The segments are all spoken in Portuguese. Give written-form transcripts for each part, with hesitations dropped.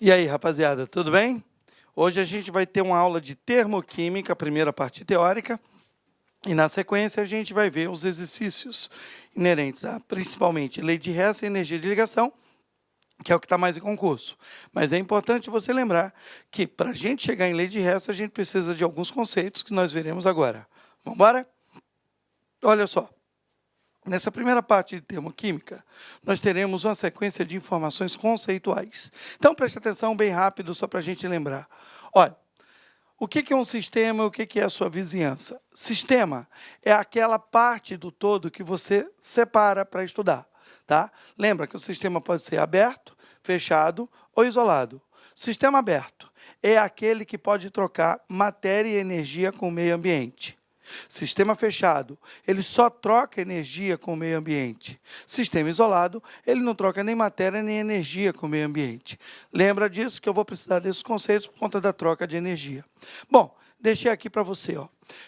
E aí, rapaziada, tudo bem? Hoje a gente vai ter uma aula de termoquímica, a primeira parte teórica, e na sequência a gente vai ver os exercícios inerentes a, principalmente, lei de Hess e energia de ligação, que é o que está mais em concurso. Mas é importante você lembrar que, para a gente chegar em lei de Hess, a gente precisa de alguns conceitos que nós veremos agora. Vamos embora? Olha só. Nessa primeira parte de termoquímica, nós teremos uma sequência de informações conceituais. Então, preste atenção bem rápido, só para a gente lembrar. Olha, o que é um sistema e o que é a sua vizinhança? Sistema é aquela parte do todo que você separa para estudar. Tá? Lembra que o sistema pode ser aberto, fechado ou isolado. Sistema aberto é aquele que pode trocar matéria e energia com o meio ambiente. Sistema fechado, ele só troca energia com o meio ambiente. Sistema isolado, ele não troca nem matéria nem energia com o meio ambiente. Lembra disso que eu vou precisar desses conceitos por conta da troca de energia. Bom, deixei aqui para você.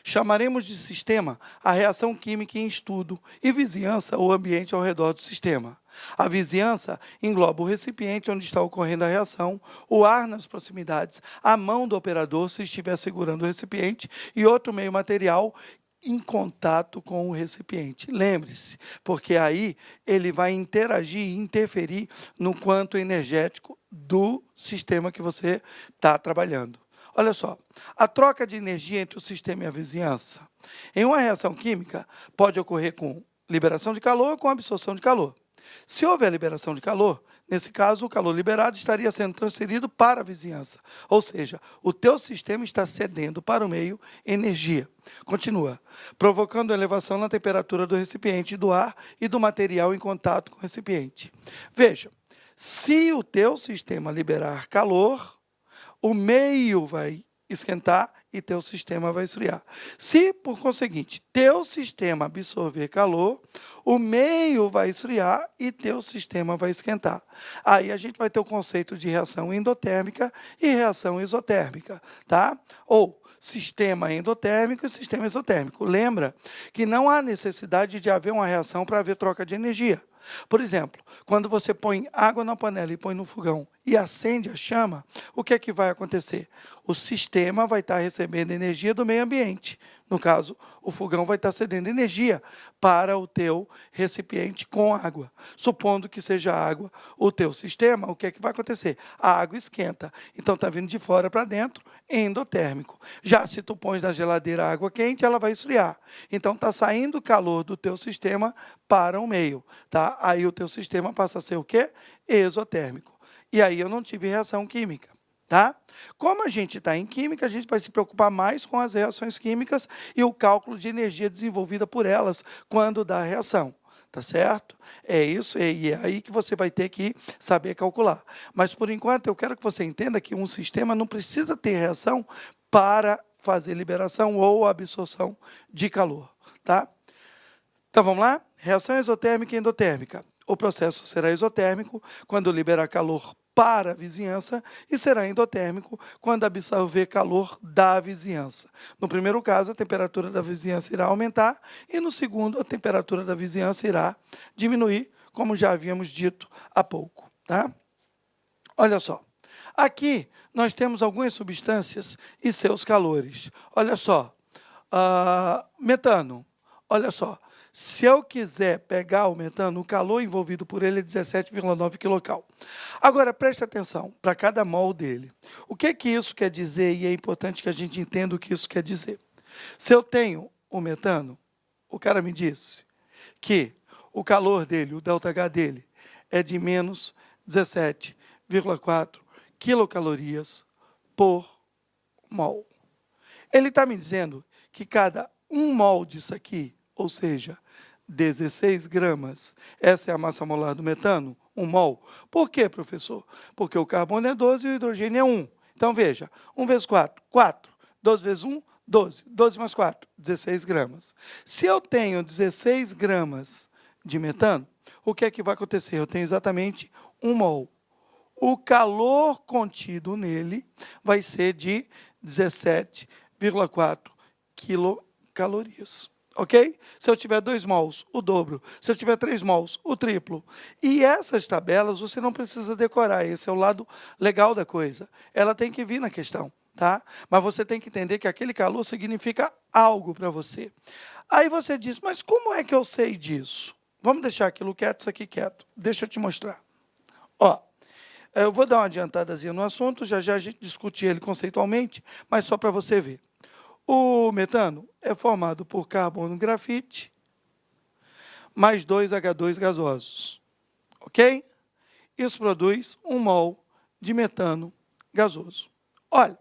Chamaremos de sistema a reação química em estudo e vizinhança o ambiente ao redor do sistema. A vizinhança engloba o recipiente onde está ocorrendo a reação, o ar nas proximidades, a mão do operador se estiver segurando o recipiente e outro meio material em contato com o recipiente. Lembre-se, porque aí ele vai interagir e interferir no quanto energético do sistema que você está trabalhando. Olha só, a troca de energia entre o sistema e a vizinhança. Em uma reação química, pode ocorrer com liberação de calor ou com absorção de calor. Se houver liberação de calor, nesse caso, o calor liberado estaria sendo transferido para a vizinhança. Ou seja, o teu sistema está cedendo para o meio energia. Continua, provocando elevação na temperatura do recipiente, do ar e do material em contato com o recipiente. Veja, se o teu sistema liberar calor, o meio vai esquentar e teu sistema vai esfriar. Se, por conseguinte, teu sistema absorver calor, o meio vai esfriar e teu sistema vai esquentar. Aí a gente vai ter o conceito de reação endotérmica e reação exotérmica, tá? Ou sistema endotérmico e sistema exotérmico. Lembra que não há necessidade de haver uma reação para haver troca de energia. Por exemplo, quando você põe água na panela e põe no fogão e acende a chama, o que é que vai acontecer? O sistema vai estar recebendo energia do meio ambiente. No caso, o fogão vai estar cedendo energia para o teu recipiente com água. Supondo que seja água o teu sistema, o que é que vai acontecer? A água esquenta. Então, está vindo de fora para dentro, endotérmico. Já se tu pões na geladeira água quente, ela vai esfriar. Então, está saindo calor do teu sistema para o meio. Tá? Aí o teu sistema passa a ser o quê? Exotérmico. E aí eu não tive reação química. Tá? Como a gente está em química, a gente vai se preocupar mais com as reações químicas e o cálculo de energia desenvolvida por elas quando dá a reação. Tá certo? É isso, e é aí que você vai ter que saber calcular. Mas, por enquanto, eu quero que você entenda que um sistema não precisa ter reação para fazer liberação ou absorção de calor. Tá? Então, vamos lá? Reação exotérmica e endotérmica. O processo será exotérmico quando liberar calor para a vizinhança e será endotérmico quando absorver calor da vizinhança. No primeiro caso, a temperatura da vizinhança irá aumentar e no segundo, a temperatura da vizinhança irá diminuir, como já havíamos dito há pouco. Tá? Olha só, aqui nós temos algumas substâncias e seus calores. Olha só, metano, olha só. Se eu quiser pegar o metano, o calor envolvido por ele é 17,9 kcal. Agora, preste atenção para cada mol dele. O que isso quer dizer? E é importante que a gente entenda o que isso quer dizer. Se eu tenho o metano, o cara me disse que o calor dele, o ΔH dele, é de menos 17,4 quilocalorias por mol. Ele está me dizendo que cada 1 mol disso aqui, ou seja, 16 gramas. Essa é a massa molar do metano, 1 mol. Por quê, professor? Porque o carbono é 12 e o hidrogênio é 1. Então, veja, 1 vezes 4, 4. 12 vezes 1, 12. 12 mais 4, 16 gramas. Se eu tenho 16 gramas de metano, o que é que vai acontecer? Eu tenho exatamente 1 mol. O calor contido nele vai ser de 17,4 quilocalorias. ok? Se eu tiver 2 mols, o dobro. Se eu tiver 3 mols, o triplo. E essas tabelas você não precisa decorar, esse é o lado legal da coisa. Ela tem que vir na questão, tá? Mas você tem que entender que aquele calor significa algo para você. Aí você diz, mas como é que eu sei disso? Vamos deixar aquilo quieto, isso aqui quieto. Deixa eu te mostrar. Ó, eu vou dar uma adiantadazinha no assunto, já já a gente discute ele conceitualmente, mas só para você ver. O metano é formado por carbono grafite mais 2 H2 gasosos, ok? Isso produz 1 mol de metano gasoso. Olha,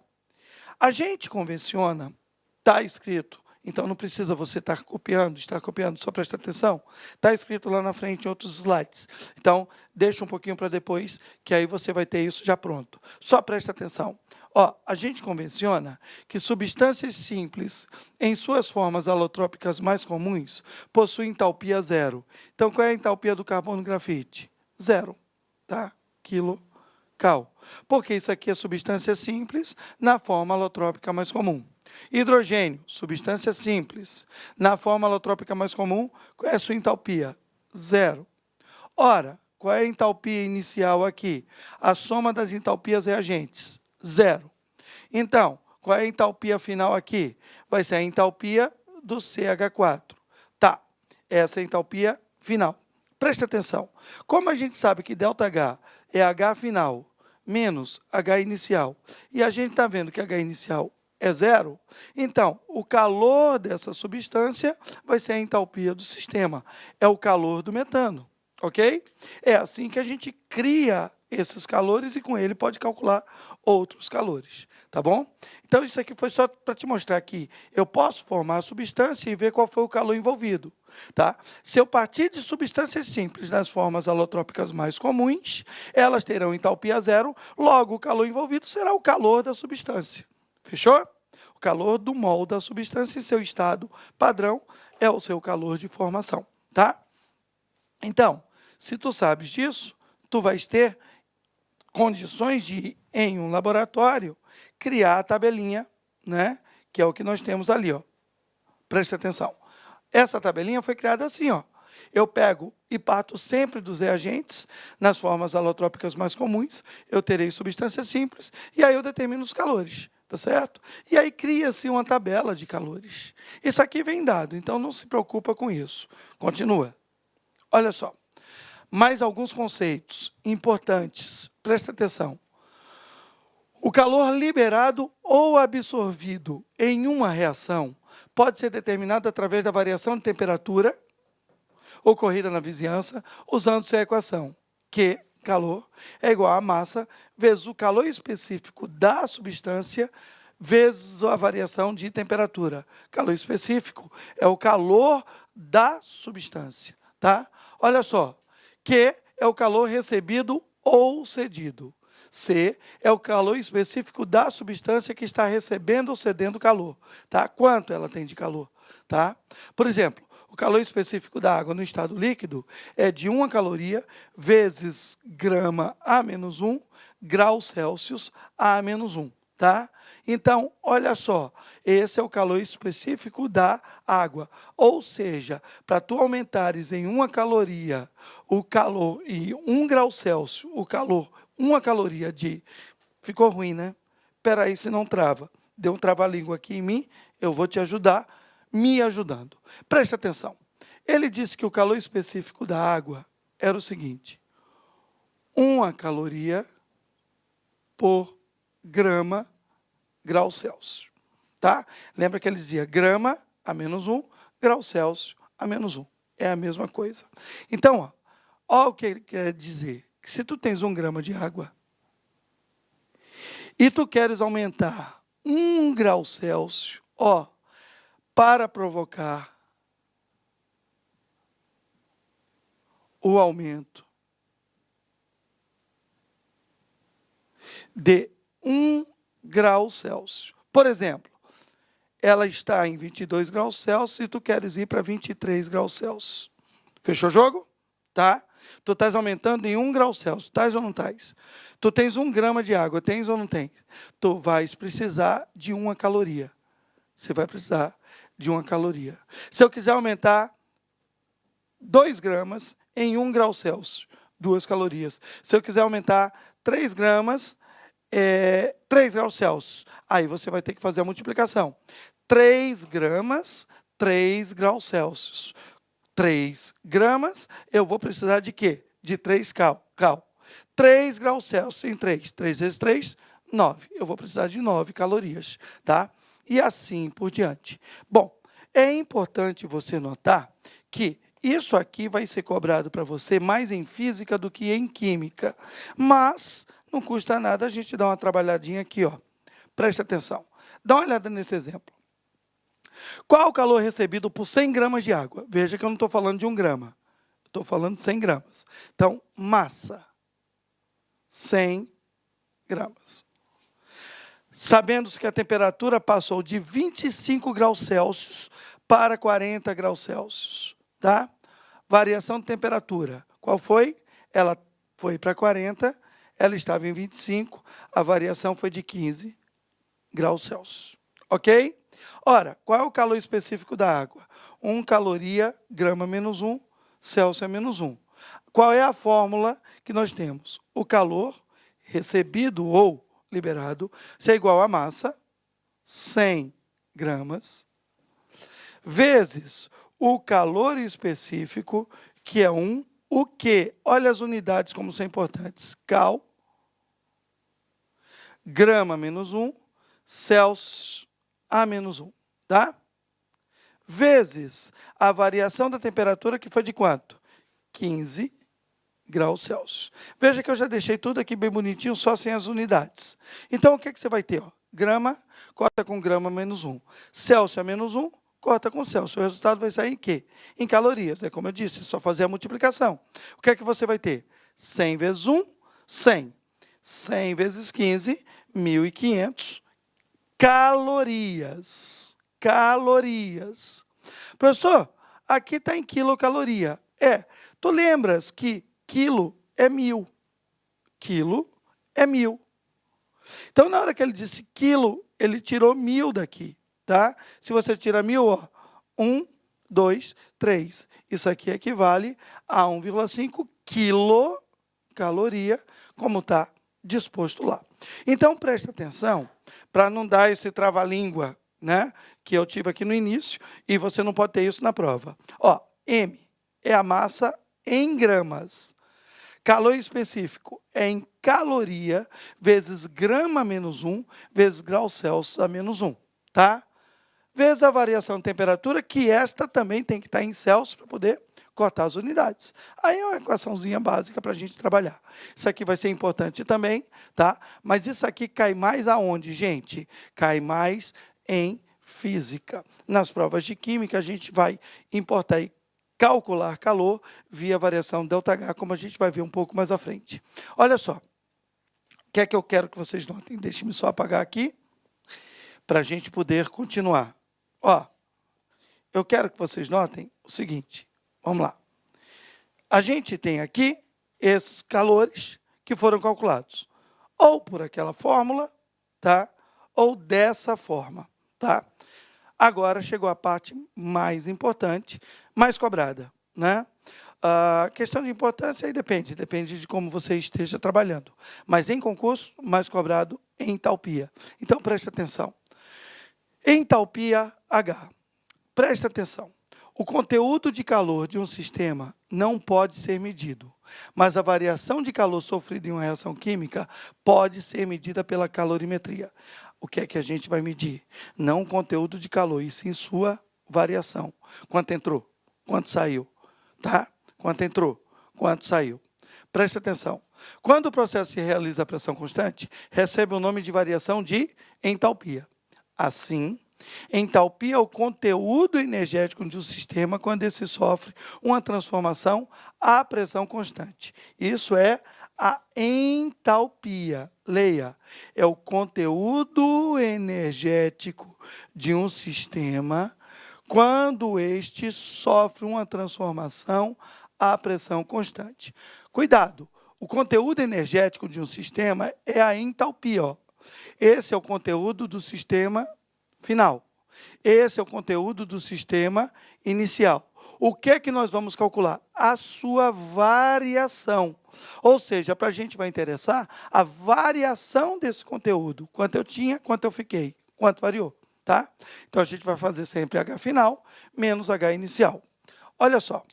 a gente convenciona, está escrito, então não precisa você estar copiando, só presta atenção, está escrito lá na frente em outros slides. Então, deixa um pouquinho para depois, que aí você vai ter isso já pronto. Só presta atenção. Ó, a gente convenciona que substâncias simples, em suas formas alotrópicas mais comuns, possuem entalpia zero. Então, qual é a entalpia do carbono grafite? Zero, tá? Quilocal. Porque isso aqui é substância simples na forma alotrópica mais comum. Hidrogênio, substância simples. Na forma alotrópica mais comum, qual é a sua entalpia? Zero. Ora, qual é a entalpia inicial aqui? A soma das entalpias reagentes. Zero. Então, qual é a entalpia final aqui? Vai ser a entalpia do CH4. Tá, essa é a entalpia final. Presta atenção. Como a gente sabe que ΔH é H final menos H inicial, e a gente está vendo que H inicial é zero, então, o calor dessa substância vai ser a entalpia do sistema. É o calor do metano, ok? É assim que a gente cria esses calores e com ele pode calcular outros calores, tá bom? Então, isso aqui foi só para te mostrar que eu posso formar a substância e ver qual foi o calor envolvido, tá? Se eu partir de substâncias simples nas formas alotrópicas mais comuns, elas terão entalpia zero, logo o calor envolvido será o calor da substância. Fechou? O calor do mol da substância em seu estado padrão é o seu calor de formação, tá? Então, se tu sabes disso, tu vais ter condições de, em um laboratório, criar a tabelinha, né? Que é o que nós temos ali, ó. Presta atenção. Essa tabelinha foi criada assim, ó. Eu pego e parto sempre dos reagentes, nas formas alotrópicas mais comuns, eu terei substâncias simples, e aí eu determino os calores, tá certo? E aí cria-se uma tabela de calores. Isso aqui vem dado, então não se preocupa com isso. Continua. Olha só. Mais alguns conceitos importantes. Presta atenção. O calor liberado ou absorvido em uma reação pode ser determinado através da variação de temperatura ocorrida na vizinhança, usando-se a equação Q, calor, é igual a massa, vezes o calor específico da substância, vezes a variação de temperatura. Calor específico é o calor da substância, tá? Olha só, Q é o calor recebido ou cedido. C é o calor específico da substância que está recebendo ou cedendo calor, tá? Quanto ela tem de calor, tá? Por exemplo, o calor específico da água no estado líquido é de 1 caloria vezes grama a menos 1, graus Celsius a menos 1, tá? Então, olha só, esse é o calor específico da água. Ou seja, para tu aumentares em 1 caloria o calor e 1 grau Celsius, o calor, 1 caloria de... Ficou ruim, né? Espera aí, se não trava. Deu um trava-língua aqui em mim, eu vou te ajudar, me ajudando. Presta atenção. Ele disse que o calor específico da água era o seguinte: 1 caloria por grama grau Celsius, tá? Lembra que ele dizia grama a menos 1, grau Celsius a menos 1. É a mesma coisa. Então, ó o que ele quer dizer. Que se tu tens 1 grama de água e tu queres aumentar 1 grau Celsius, ó, para provocar o aumento de 1 grau Celsius. Por exemplo, ela está em 22 graus Celsius e tu queres ir para 23 graus Celsius. Fechou o jogo? Tá? Tu estás aumentando em 1 grau Celsius, estás ou não estás? Tu tens 1 grama de água, tens ou não tens? Tu vais precisar de 1 caloria. Você vai precisar de 1 caloria. Se eu quiser aumentar 2 gramas em 1 grau Celsius, 2 calorias. Se eu quiser aumentar 3 gramas, 3 graus Celsius, aí você vai ter que fazer a multiplicação. 3 gramas, 3 graus Celsius. 3 gramas, eu vou precisar de quê? De 3 cal. 3 graus Celsius em 3. 3 vezes 3, 9. Eu vou precisar de 9 calorias, tá? E assim por diante. Bom, é importante você notar que isso aqui vai ser cobrado para você mais em física do que em química. Mas não custa nada a gente dar uma trabalhadinha aqui, ó. Presta atenção. Dá uma olhada nesse exemplo. Qual o calor recebido por 100 gramas de água? Veja que eu não estou falando de 1 grama. Estou falando de 100 gramas. Então, massa. 100 gramas. Sabendo-se que a temperatura passou de 25 graus Celsius para 40 graus Celsius. Tá? Variação de temperatura. Qual foi? Ela foi para 40, ela estava em 25, a variação foi de 15 graus Celsius. Ok? Ora, qual é o calor específico da água? 1 caloria, grama menos 1, Celsius é menos 1. Qual é a fórmula que nós temos? O calor recebido ou liberado é igual a massa, 100 gramas, vezes o calor específico, que é 1, o quê? Olha as unidades como são importantes. Cal, grama menos 1, Celsius a menos 1, tá? Vezes a variação da temperatura, que foi de quanto? 15 graus Celsius. Veja que eu já deixei tudo aqui bem bonitinho, só sem as unidades. Então, o que você vai ter? Ó? Grama, corta com grama menos 1. Celsius a menos 1, corta com Celsius. O resultado vai sair em quê? Em calorias. É como eu disse, é só fazer a multiplicação. O que é que você vai ter? 100 vezes 1, 100. 100 vezes 15, 1.500 calorias. Calorias. Professor, aqui está em quilocaloria. Tu lembras que quilo é 1.000. Quilo é 1.000. Então, na hora que ele disse quilo, ele tirou 1.000 daqui, tá? Se você tira 1.000, ó, 1, 2, 3. Isso aqui equivale a 1,5 quilocaloria, como está disposto lá. Então, presta atenção, para não dar esse trava-língua, né, que eu tive aqui no início, e você não pode ter isso na prova. Ó, M é a massa em gramas. Calor específico é em caloria, vezes grama menos 1, vezes graus Celsius a menos 1, tá? Vezes a variação de temperatura, que esta também tem que estar em Celsius para poder cortar as unidades. Aí é uma equaçãozinha básica para a gente trabalhar. Isso aqui vai ser importante também, tá? Mas isso aqui cai mais aonde, gente? Cai mais em física. Nas provas de química, a gente vai importar e calcular calor via variação ΔH, como a gente vai ver um pouco mais à frente. Olha só, o que é que eu quero que vocês notem? Deixe-me só apagar aqui, para a gente poder continuar. Ó, eu quero que vocês notem o seguinte, vamos lá. A gente tem aqui esses calores que foram calculados, ou por aquela fórmula, tá? Ou dessa forma, tá? Agora chegou a parte mais importante, mais cobrada, né? A questão de importância aí depende de como você esteja trabalhando. Mas em concurso, mais cobrado em entalpia. Então, preste atenção. Entalpia H. Preste atenção. O conteúdo de calor de um sistema não pode ser medido, mas a variação de calor sofrida em uma reação química pode ser medida pela calorimetria. O que é que a gente vai medir? Não o conteúdo de calor, e sim sua variação. Quanto entrou? Quanto saiu? Tá? Quanto entrou? Quanto saiu? Preste atenção. Quando o processo se realiza a pressão constante, recebe o nome de variação de entalpia. Assim, entalpia é o conteúdo energético de um sistema quando esse sofre uma transformação à pressão constante. Isso é a entalpia. Leia, é o conteúdo energético de um sistema quando este sofre uma transformação à pressão constante. Cuidado, o conteúdo energético de um sistema é a entalpia. Ó. Esse é o conteúdo do sistema final. Esse é o conteúdo do sistema inicial. O que é que nós vamos calcular? A sua variação. Ou seja, para a gente vai interessar a variação desse conteúdo. Quanto eu tinha, quanto eu fiquei, quanto variou. Tá? Então, a gente vai fazer sempre H final menos H inicial. Olha só.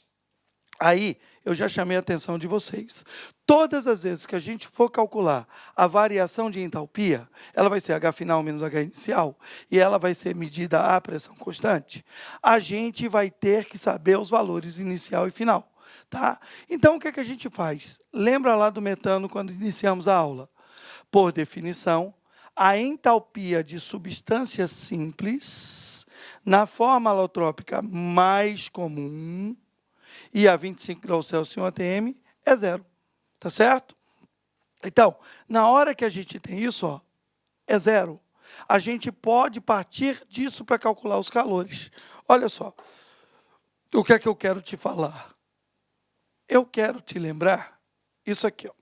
Aí, eu já chamei a atenção de vocês. Todas as vezes que a gente for calcular a variação de entalpia, ela vai ser H final menos H inicial, e ela vai ser medida a pressão constante, a gente vai ter que saber os valores inicial e final. Tá? Então, o que é que a gente faz? Lembra lá do metano quando iniciamos a aula? Por definição, a entalpia de substâncias simples, na forma alotrópica mais comum, e a 25 graus Celsius em 1 atm é zero. Tá certo? Então, na hora que a gente tem isso, ó, é zero. A gente pode partir disso para calcular os calores. Olha só, o que é que eu quero te falar? Eu quero te lembrar isso aqui, ó.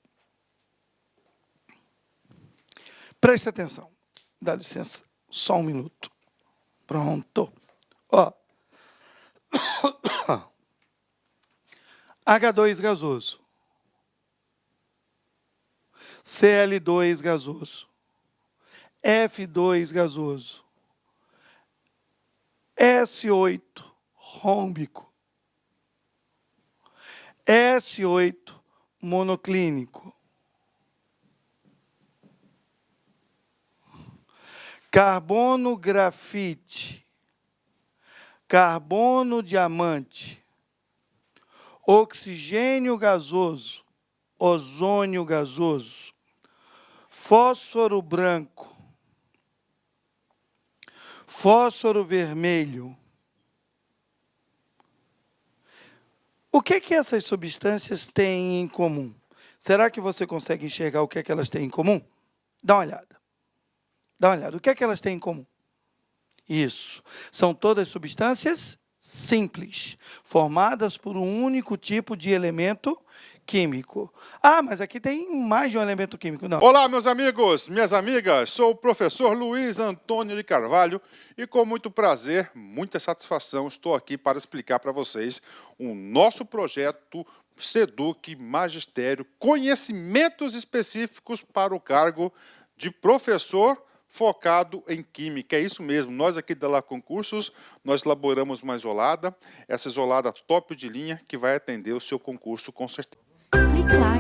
Preste atenção. Dá licença, só um minuto. Pronto. Ó. H2 gasoso. Cl2 gasoso. F2 gasoso. S8 rômbico. S8 monoclínico. Carbono grafite. Carbono diamante. Oxigênio gasoso, ozônio gasoso, fósforo branco, fósforo vermelho. O que é que essas substâncias têm em comum? Será que você consegue enxergar o que é que elas têm em comum? Dá uma olhada. Dá uma olhada. O que é que elas têm em comum? Isso. São todas substâncias simples, formadas por um único tipo de elemento químico. Ah, mas aqui tem mais de um elemento químico. Não. Olá, meus amigos, minhas amigas. Sou o professor Luiz Antônio de Carvalho e com muito prazer, muita satisfação, estou aqui para explicar para vocês o nosso projeto SEDUC Magistério, conhecimentos específicos para o cargo de professor focado em Química. É isso mesmo, nós aqui da La Concursos, nós elaboramos uma isolada, essa isolada top de linha que vai atender o seu concurso com certeza. Clique lá.